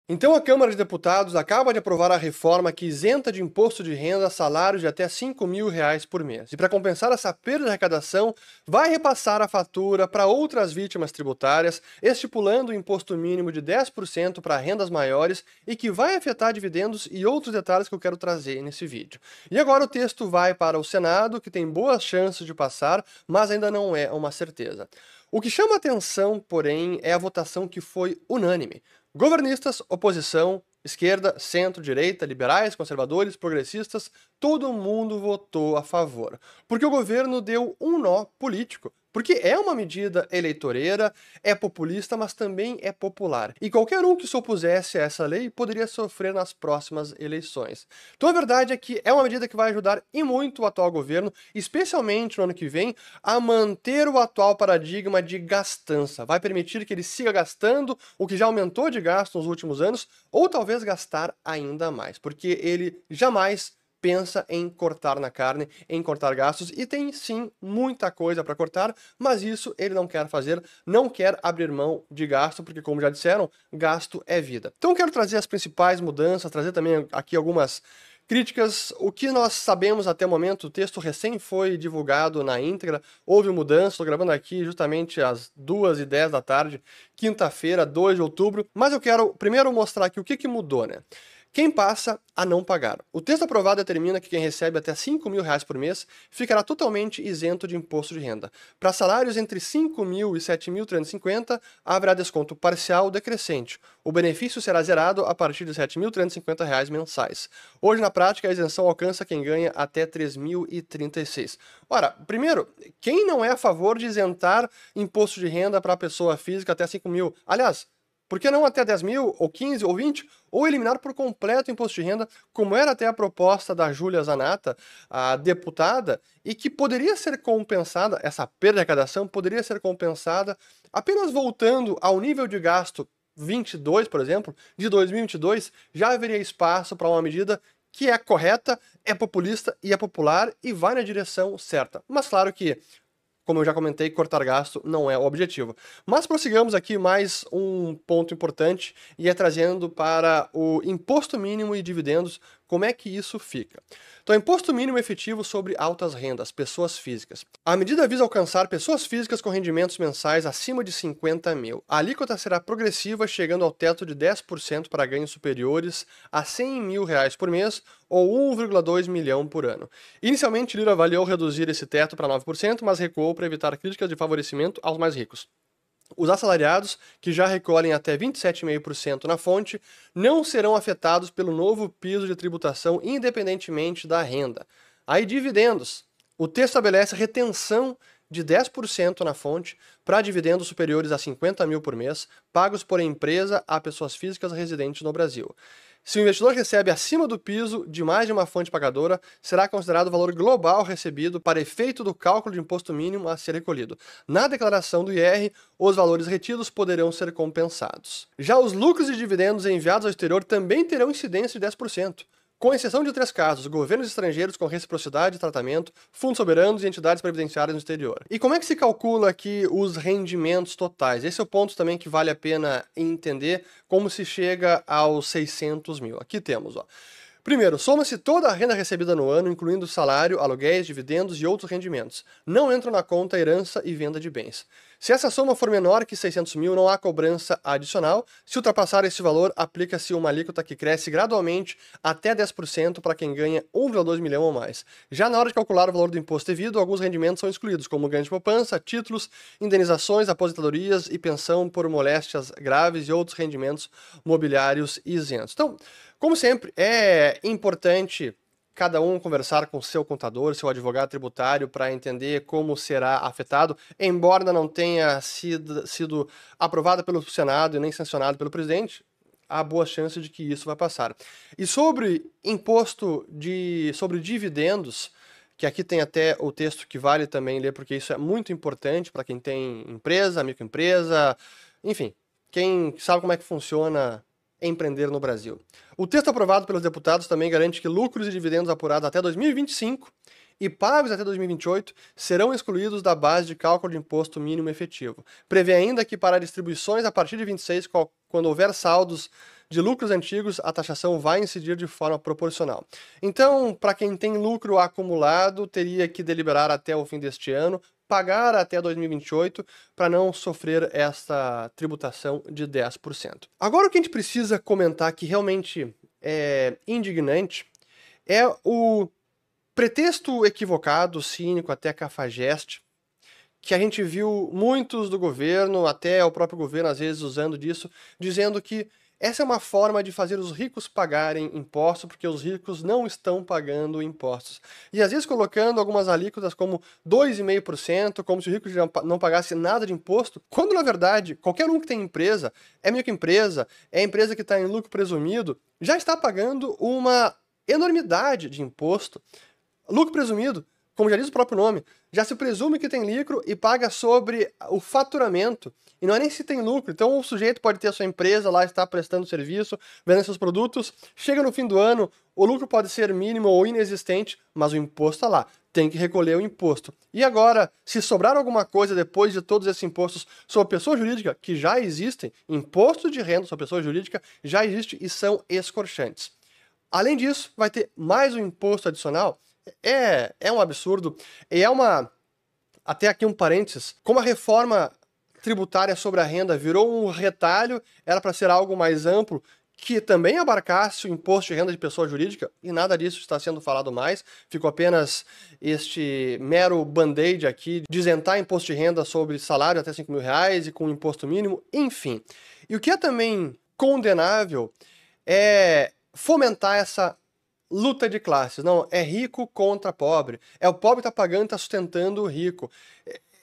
Então, a Câmara de Deputados acaba de aprovar a reforma que isenta de imposto de renda salários de até R$ 5.000 por mês. E para compensar essa perda de arrecadação, vai repassar a fatura para outras vítimas tributárias, estipulando o imposto mínimo de 10% para rendas maiores e que vai afetar dividendos e outros detalhes que eu quero trazer nesse vídeo. E agora o texto vai para o Senado, que tem boas chances de passar, mas ainda não é uma certeza. O que chama atenção, porém, é a votação que foi unânime. Governistas, oposição, esquerda, centro, direita, liberais, conservadores, progressistas, todo mundo votou a favor. Porque o governo deu um nó político. Porque é uma medida eleitoreira, é populista, mas também é popular. E qualquer um que se opusesse a essa lei poderia sofrer nas próximas eleições. Então a verdade é que é uma medida que vai ajudar e muito o atual governo, especialmente no ano que vem, a manter o atual paradigma de gastança. Vai permitir que ele siga gastando o que já aumentou de gasto nos últimos anos, ou talvez gastar ainda mais, porque ele jamais pensa em cortar na carne, em cortar gastos, e tem sim muita coisa para cortar, mas isso ele não quer fazer, não quer abrir mão de gasto, porque como já disseram, gasto é vida. Então eu quero trazer as principais mudanças, trazer também aqui algumas críticas. O que nós sabemos até o momento, o texto recém foi divulgado na íntegra, houve mudança, estou gravando aqui justamente às 2h10 da tarde, quinta-feira, 2 de outubro, mas eu quero primeiro mostrar aqui o que mudou, né? Quem passa a não pagar? O texto aprovado determina que quem recebe até R$ 5.000 por mês ficará totalmente isento de imposto de renda. Para salários entre 5.000 e 7.350, haverá desconto parcial decrescente. O benefício será zerado a partir de R$ 7.350 mensais. Hoje, na prática, a isenção alcança quem ganha até R$ 3.036. Ora, primeiro, quem não é a favor de isentar imposto de renda para a pessoa física até 5.000? Aliás, por que não até 10 mil, ou 15, ou 20, ou eliminar por completo o imposto de renda, como era até a proposta da Júlia Zanatta, a deputada, e que poderia ser compensada, essa perda de arrecadação poderia ser compensada apenas voltando ao nível de gasto 22, por exemplo, de 2022, já haveria espaço para uma medida que é correta, é populista e é popular e vai na direção certa. Mas claro que, como eu já comentei, cortar gasto não é o objetivo. Mas prossigamos aqui mais um ponto importante e é trazendo para o imposto mínimo e dividendos, como é que isso fica. Então, imposto mínimo efetivo sobre altas rendas, pessoas físicas. A medida visa alcançar pessoas físicas com rendimentos mensais acima de 50 mil. A alíquota será progressiva, chegando ao teto de 10% para ganhos superiores a R$ 100.000 por mês ou 1,2 milhão por ano. Inicialmente, Lira avaliou reduzir esse teto para 9%, mas recuou para evitar críticas de favorecimento aos mais ricos. Os assalariados, que já recolhem até 27,5% na fonte, não serão afetados pelo novo piso de tributação independentemente da renda. Aí, dividendos. O texto estabelece retenção de 10% na fonte para dividendos superiores a 50 mil por mês, pagos por empresa a pessoas físicas residentes no Brasil. Se o investidor recebe acima do piso de mais de uma fonte pagadora, será considerado o valor global recebido para efeito do cálculo de imposto mínimo a ser recolhido. Na declaração do IR, os valores retidos poderão ser compensados. Já os lucros e dividendos enviados ao exterior também terão incidência de 10%. Com exceção de 3 casos: governos estrangeiros com reciprocidade de tratamento, fundos soberanos e entidades previdenciárias no exterior. E como é que se calcula aqui os rendimentos totais? Esse é o ponto também que vale a pena entender, como se chega aos 600 mil. Aqui temos, ó. Primeiro, soma-se toda a renda recebida no ano, incluindo salário, aluguéis, dividendos e outros rendimentos. Não entram na conta herança e venda de bens. Se essa soma for menor que 600 mil, não há cobrança adicional. Se ultrapassar esse valor, aplica-se uma alíquota que cresce gradualmente até 10% para quem ganha 1,2 milhão ou mais. Já na hora de calcular o valor do imposto devido, alguns rendimentos são excluídos, como ganho de poupança, títulos, indenizações, aposentadorias e pensão por moléstias graves e outros rendimentos mobiliários isentos. Então, como sempre, é importante cada um conversar com seu contador, seu advogado tributário, para entender como será afetado, embora ainda não tenha sido aprovada pelo Senado e nem sancionado pelo presidente, há boa chance de que isso vai passar. E sobre sobre dividendos, que aqui tem até o texto que vale também ler, porque isso é muito importante para quem tem empresa, microempresa, enfim, quem sabe como é que funciona empreender no Brasil. O texto aprovado pelos deputados também garante que lucros e dividendos apurados até 2025 e pagos até 2028 serão excluídos da base de cálculo de imposto mínimo efetivo. Prevê ainda que para distribuições a partir de 26, quando houver saldos de lucros antigos, a taxação vai incidir de forma proporcional. Então, para quem tem lucro acumulado, teria que deliberar até o fim deste ano, pagar até 2028 para não sofrer esta tributação de 10%. Agora, o que a gente precisa comentar que realmente é indignante é o pretexto equivocado, cínico, até cafajeste, que a gente viu muitos do governo, até o próprio governo às vezes usando disso, dizendo que essa é uma forma de fazer os ricos pagarem impostos, porque os ricos não estão pagando impostos. E às vezes colocando algumas alíquotas como 2,5%, como se o rico já não pagasse nada de imposto, quando na verdade qualquer um que tem empresa, é microempresa, é empresa que está em lucro presumido, já está pagando uma enormidade de imposto. Lucro presumido, como já diz o próprio nome, já se presume que tem lucro e paga sobre o faturamento. E não é nem se tem lucro. Então o sujeito pode ter a sua empresa lá, está prestando serviço, vendendo seus produtos, chega no fim do ano, o lucro pode ser mínimo ou inexistente, mas o imposto está lá. Tem que recolher o imposto. E agora, se sobrar alguma coisa depois de todos esses impostos sobre pessoa jurídica, que já existem, imposto de renda sobre pessoa jurídica já existe e são escorchantes. Além disso, vai ter mais um imposto adicional. É um absurdo. E até aqui um parênteses, como a reforma tributária sobre a renda virou um retalho, era para ser algo mais amplo, que também abarcasse o imposto de renda de pessoa jurídica, e nada disso está sendo falado mais, ficou apenas este mero band-aid aqui, de isentar imposto de renda sobre salário até R$5.000 e com imposto mínimo, enfim. E o que é também condenável é fomentar essa luta de classes. Não, é rico contra pobre. É o pobre que está pagando e está sustentando o rico.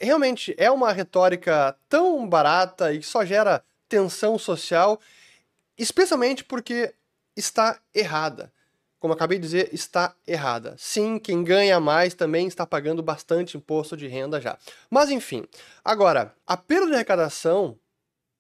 Realmente é uma retórica tão barata e só gera tensão social, especialmente porque está errada. Como eu acabei de dizer, está errada. Sim, quem ganha mais também está pagando bastante imposto de renda já. Mas enfim, agora, a perda de arrecadação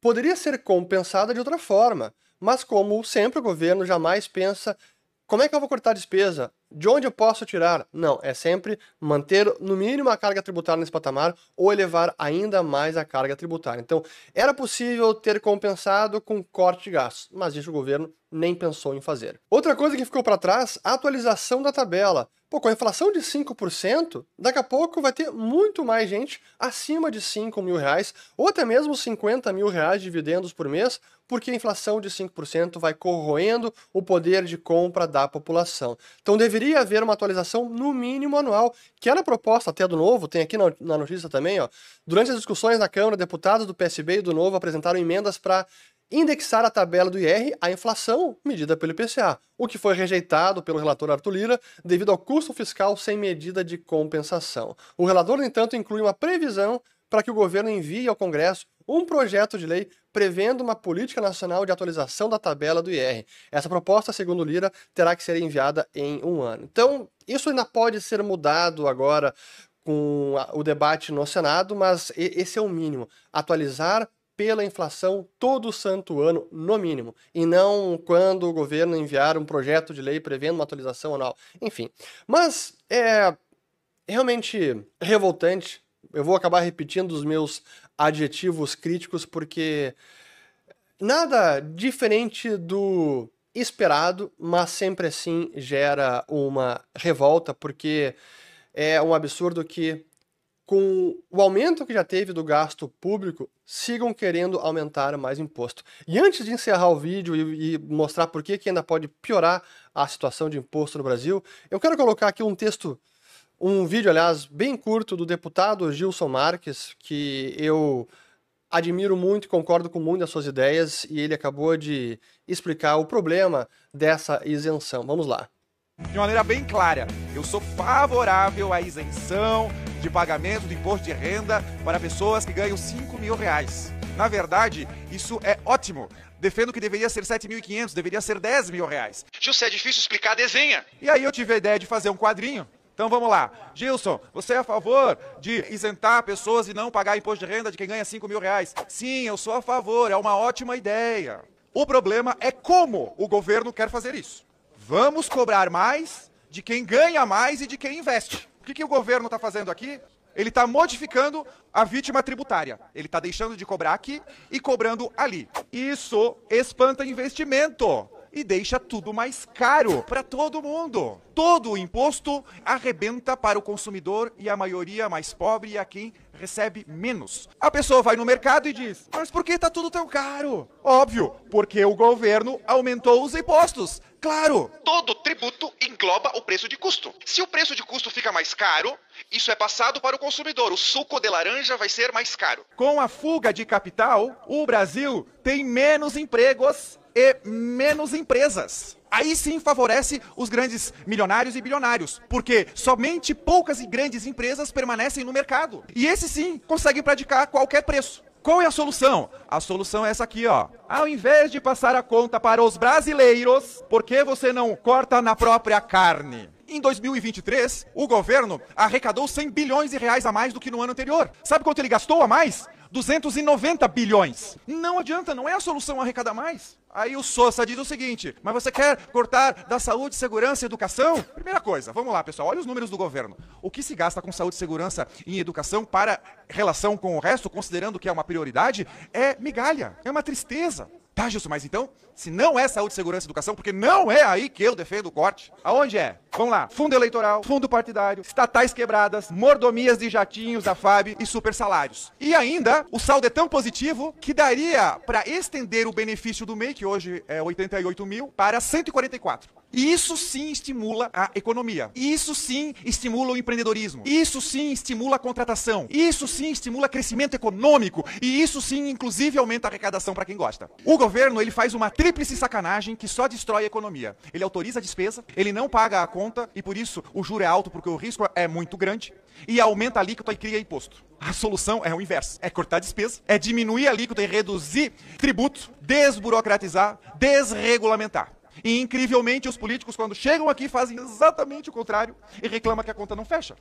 poderia ser compensada de outra forma, mas como sempre o governo jamais pensa: como é que eu vou cortar a despesa? De onde eu posso tirar? Não, é sempre manter no mínimo a carga tributária nesse patamar ou elevar ainda mais a carga tributária. Então, era possível ter compensado com corte de gastos, mas isso o governo nem pensou em fazer. Outra coisa que ficou para trás, a atualização da tabela. Pô, com a inflação de 5%, daqui a pouco vai ter muito mais gente acima de R$5.000, ou até mesmo R$50.000 de dividendos por mês, porque a inflação de 5% vai corroendo o poder de compra da população. Então deveria haver uma atualização no mínimo anual, que era proposta até do Novo, tem aqui na notícia também, ó. Durante as discussões na Câmara, deputados do PSB e do Novo apresentaram emendas para indexar a tabela do IR à inflação medida pelo IPCA, o que foi rejeitado pelo relator Arthur Lira devido ao custo fiscal sem medida de compensação. O relator, no entanto, inclui uma previsão para que o governo envie ao Congresso um projeto de lei prevendo uma política nacional de atualização da tabela do IR. Essa proposta, segundo Lira, terá que ser enviada em um ano. Então, isso ainda pode ser mudado agora com o debate no Senado, mas esse é o mínimo. Atualizar pela inflação todo santo ano, no mínimo, e não quando o governo enviar um projeto de lei prevendo uma atualização anual. Enfim, mas é realmente revoltante. Eu vou acabar repetindo os meus adjetivos críticos porque nada diferente do esperado, mas sempre assim gera uma revolta, porque é um absurdo que, com o aumento que já teve do gasto público, sigam querendo aumentar mais imposto. E antes de encerrar o vídeo e mostrar por que ainda pode piorar a situação de imposto no Brasil, eu quero colocar aqui um vídeo, aliás, bem curto, do deputado Gilson Marques, que eu admiro muito e concordo com muitas das suas ideias, e ele acabou de explicar o problema dessa isenção. Vamos lá. De maneira bem clara, eu sou favorável à isenção de pagamento do imposto de renda para pessoas que ganham R$5.000. Na verdade, isso é ótimo. Defendo que deveria ser R$7.500, deveria ser R$10.000. Gilson, é difícil explicar, desenha. E aí eu tive a ideia de fazer um quadrinho. Então vamos lá. Gilson, você é a favor de isentar pessoas e não pagar imposto de renda de quem ganha R$5.000? Sim, eu sou a favor, é uma ótima ideia. O problema é como o governo quer fazer isso. Vamos cobrar mais de quem ganha mais e de quem investe. O que o governo está fazendo aqui? Ele está modificando a vítima tributária. Ele está deixando de cobrar aqui e cobrando ali. Isso espanta investimento e deixa tudo mais caro para todo mundo. Todo o imposto arrebenta para o consumidor e a maioria mais pobre e a quem recebe menos. A pessoa vai no mercado e diz, mas por que está tudo tão caro? Óbvio, porque o governo aumentou os impostos. Claro! Todo tributo engloba o preço de custo. Se o preço de custo fica mais caro, isso é passado para o consumidor. O suco de laranja vai ser mais caro. Com a fuga de capital, o Brasil tem menos empregos e menos empresas. Aí sim favorece os grandes milionários e bilionários, porque somente poucas e grandes empresas permanecem no mercado. E esses sim conseguem praticar qualquer preço. Qual é a solução? A solução é essa aqui, ó. Ao invés de passar a conta para os brasileiros, por que você não corta na própria carne? Em 2023, o governo arrecadou 100 bilhões de reais a mais do que no ano anterior. Sabe quanto ele gastou a mais? 290 bilhões. Não adianta, não é a solução arrecadar mais. Aí o Sousa diz o seguinte, mas você quer cortar da saúde, segurança e educação? Primeira coisa, vamos lá pessoal, olha os números do governo. O que se gasta com saúde, segurança e educação para relação com o resto, considerando que é uma prioridade, é migalha, é uma tristeza. Tá, Gilson, mas então, se não é saúde, segurança e educação, porque não é aí que eu defendo o corte, aonde é? Vamos lá, fundo eleitoral, fundo partidário, estatais quebradas, mordomias de jatinhos da FAB e super salários. E ainda, o saldo é tão positivo que daria para estender o benefício do MEI, que hoje é 88 mil, para 144. E isso sim estimula a economia. Isso sim estimula o empreendedorismo. Isso sim estimula a contratação. Isso sim estimula crescimento econômico. E isso sim, inclusive, aumenta a arrecadação para quem gosta. O governo, ele faz uma tríplice sacanagem que só destrói a economia. Ele autoriza a despesa, ele não paga a conta e por isso o juro é alto porque o risco é muito grande e aumenta a alíquota e cria imposto. A solução é o inverso. É cortar a despesa, é diminuir a alíquota e reduzir tributo, desburocratizar, desregulamentar. E, incrivelmente, os políticos, quando chegam aqui, fazem exatamente o contrário e reclamam que a conta não fecha.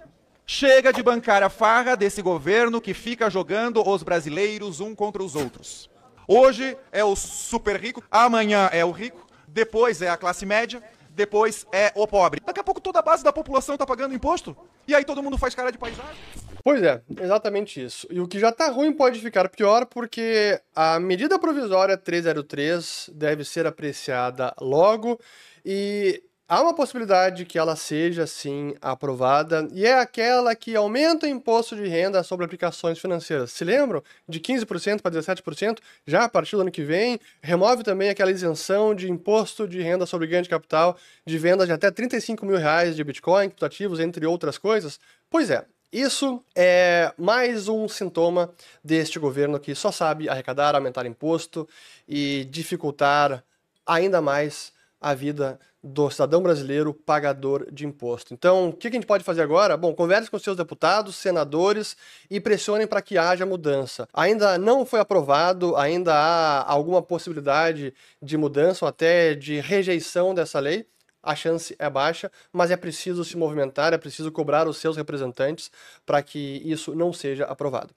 Chega de bancar a farra desse governo que fica jogando os brasileiros um contra os outros. Hoje é o super rico, amanhã é o rico, depois é a classe média, depois é o pobre. Daqui a pouco toda a base da população está pagando imposto e aí todo mundo faz cara de paisagem. Pois é, exatamente isso. E o que já tá ruim pode ficar pior, porque a medida provisória 303 deve ser apreciada logo e há uma possibilidade que ela seja, sim, aprovada, e é aquela que aumenta o imposto de renda sobre aplicações financeiras. Se lembram? De 15% para 17%, já a partir do ano que vem. Remove também aquela isenção de imposto de renda sobre ganho de capital, de vendas de até 35 mil reais de Bitcoin, criptoativos, entre outras coisas. Pois é. Isso é mais um sintoma deste governo que só sabe arrecadar, aumentar imposto e dificultar ainda mais a vida do cidadão brasileiro pagador de imposto. Então, o que a gente pode fazer agora? Bom, converse com seus deputados, senadores e pressionem para que haja mudança. Ainda não foi aprovado, ainda há alguma possibilidade de mudança ou até de rejeição dessa lei. A chance é baixa, mas é preciso se movimentar, é preciso cobrar os seus representantes para que isso não seja aprovado.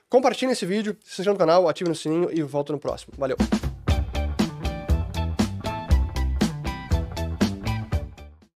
Compartilhe esse vídeo, se inscreva no canal, ative o sininho e volto no próximo. Valeu!